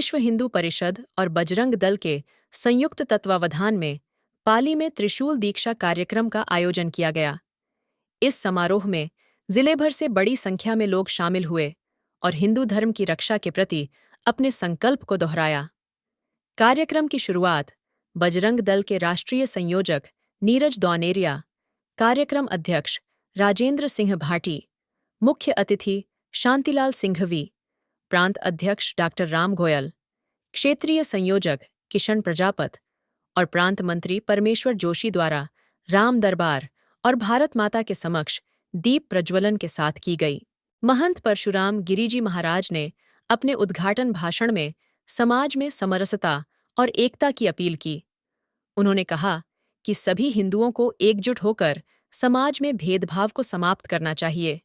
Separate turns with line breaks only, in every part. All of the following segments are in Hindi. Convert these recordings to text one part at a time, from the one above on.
विश्व हिंदू परिषद और बजरंग दल के संयुक्त तत्वावधान में पाली में त्रिशूल दीक्षा कार्यक्रम का आयोजन किया गया। इस समारोह में जिले भर से बड़ी संख्या में लोग शामिल हुए और हिंदू धर्म की रक्षा के प्रति अपने संकल्प को दोहराया। कार्यक्रम की शुरुआत बजरंग दल के राष्ट्रीय संयोजक नीरज दौनेरिया, कार्यक्रम अध्यक्ष राजेंद्र सिंह भाटी, मुख्य अतिथि शांतिलाल सिंघवी, प्रांत अध्यक्ष डॉक्टर राम गोयल, क्षेत्रीय संयोजक किशन प्रजापत और प्रांत मंत्री परमेश्वर जोशी द्वारा राम दरबार और भारत माता के समक्ष दीप प्रज्वलन के साथ की गई। महंत परशुराम गिरिजी महाराज ने अपने उद्घाटन भाषण में समाज में समरसता और एकता की अपील की। उन्होंने कहा कि सभी हिंदुओं को एकजुट होकर समाज में भेदभाव को समाप्त करना चाहिए।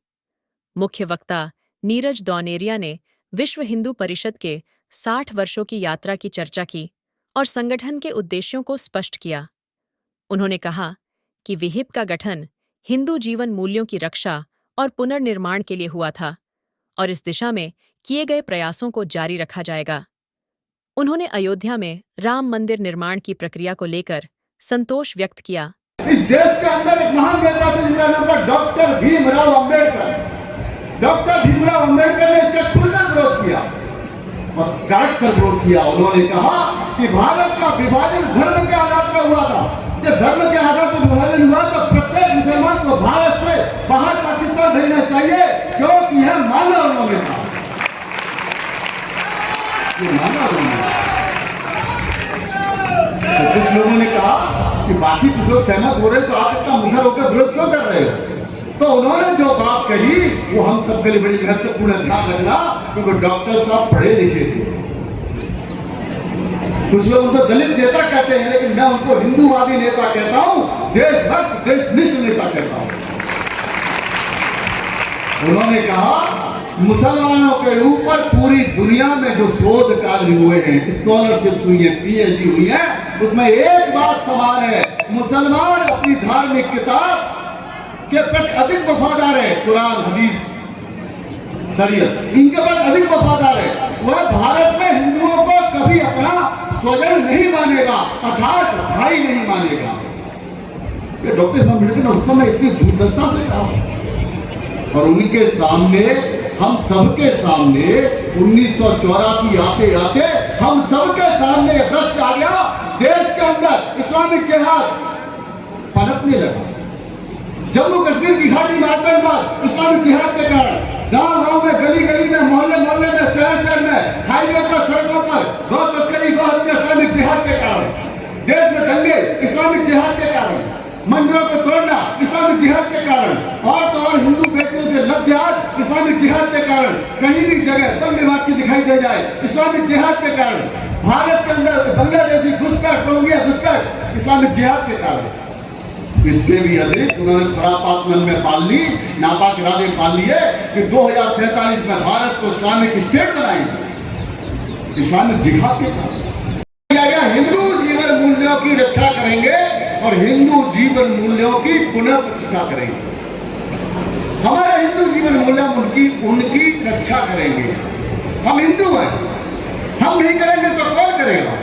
मुख्य वक्ता नीरज दौनेरिया ने विश्व हिंदू परिषद के 60 वर्षों की यात्रा की चर्चा की और संगठन के उद्देश्यों को स्पष्ट किया। उन्होंने कहा कि विहिप का गठन हिंदू जीवन मूल्यों की रक्षा और पुनर्निर्माण के लिए हुआ था और इस दिशा में किए गए प्रयासों को जारी रखा जाएगा। उन्होंने अयोध्या में राम मंदिर निर्माण की प्रक्रिया को लेकर संतोष व्यक्त किया।
इस देश के अंदर एक महान नेता थे जिनका नाम था डॉक्टर भीमराव अंबेडकर। डॉक्टर भीमराव अंबेडकर ने इसका खुलकर विरोध किया और कड़क कर विरोध किया। उन्होंने कहा कि भारत का विभाजन धर्म के आधार पर हुआ था। जब धर्म के आधार पर विभाजन हुआ तो प्रत्येक मुसलमान को भारत से बाहर पाकिस्तान भेजना चाहिए, क्योंकि यह माना उन्होंने था। तो कुछ लोगों ने कहा कि बाकी कुछ लोग सहमत हो रहे तो आप इतना मुखर होकर विरोध क्यों कर रहे हो? तो उन्होंने जो बात कही वो हम सबके लिए बड़ी महत्वपूर्ण ध्यान रखना, क्योंकि डॉक्टर साहब पढ़े लिखे थे। कुछ लोग उनको दलित नेता कहते हैं, लेकिन मैं उनको हिंदूवादी नेता कहता हूं, देशभक्त देशनिष्ठ नेता कहता हूं। उन्होंने कहा मुसलमानों के ऊपर पूरी दुनिया में जो शोध कार्य हुए हैं, स्कॉलरशिप हुई है, पीएचडी हुई है, उसमें एक बात समान है, मुसलमान अपनी धार्मिक किताब के प्रति अधिक वफादार है। कुरान, हदीस, शरीयत, इनके पास अधिक वफादार है। वह भारत में हिंदुओं को कभी अपना स्वजन नहीं मानेगा, अर्थात भाई नहीं मानेगा। ये डॉक्टर अम्बेडकर ने उस समय इतनी दुर्दशा से कहा और उनके सामने, हम सबके सामने 1984 आते आते हम सबके सामने यह दृश्य आ गया। देश के अंदर इस्लामिक जिहाद पनपने लगा। जम्मू कश्मीर की घाटी में आतंकवाद इस्लामिक जिहाद के कारण, गांव-गांव में, गली-गली में, मोहल्ले-मोहल्ले में, शहर-शहर में, हाईवे पर, सड़कों पर गौ तस्करी, गौ हत्या इस्लामिक जिहाद के कारण, देश में दंगे इस्लामिक जिहाद के कारण, मंदिरों को तोड़ना इस्लामिक जिहाद के कारण, और तो और हिंदू बेटियों से लव्य इस्लामिक जिहाद के कारण, कहीं भी जगह बम विवाद की दिखाई दे जाए इस्लामिक जिहाद के कारण, भारत के अंदर बांग्लादेशी घुसपैठ, रोहिंग्या घुसपैठ इस्लामिक जिहाद के कारण। इससे भी अधिक उन्होंने खुरापात मन में पाल ली, नापाक इरादे पाल लिए कि 2047 में भारत को इस्लामिक स्टेट बनाएंगे इस्लामिक जिहाद के कारण। हिंदू जीवन मूल्यों की रक्षा करेंगे और हिंदू जीवन मूल्यों की पुनः प्रतिष्ठा करेंगे। हमारे हिंदू जीवन मूल्य उनकी रक्षा करेंगे। हम हिंदू हैं, हम नहीं करेंगे तो कौन करेगा?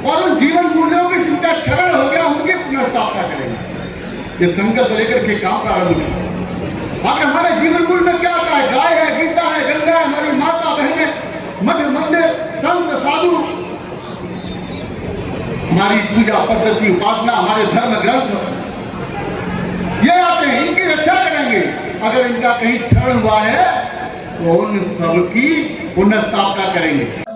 और उन जीवन मूल्यों की जिनका क्षरण हो गया उनकी पुनर्स्थापना करेंगे। ये संकल्प लेकर के काम प्रारंभ किया। आखिर हमारे जीवन मूल्य में क्या आता है? गाय है, गीता है, गंगा है, हमारी माता बहनें, मठ मंदिर, संत साधु, हमारी पूजा पद्धति, उपासना, हमारे धर्म ग्रंथ, ये आते हैं, इनकी रक्षा करेंगे। अगर इनका कहीं क्षरण हुआ है तो उन सबकी पुनर्स्थापना करेंगे।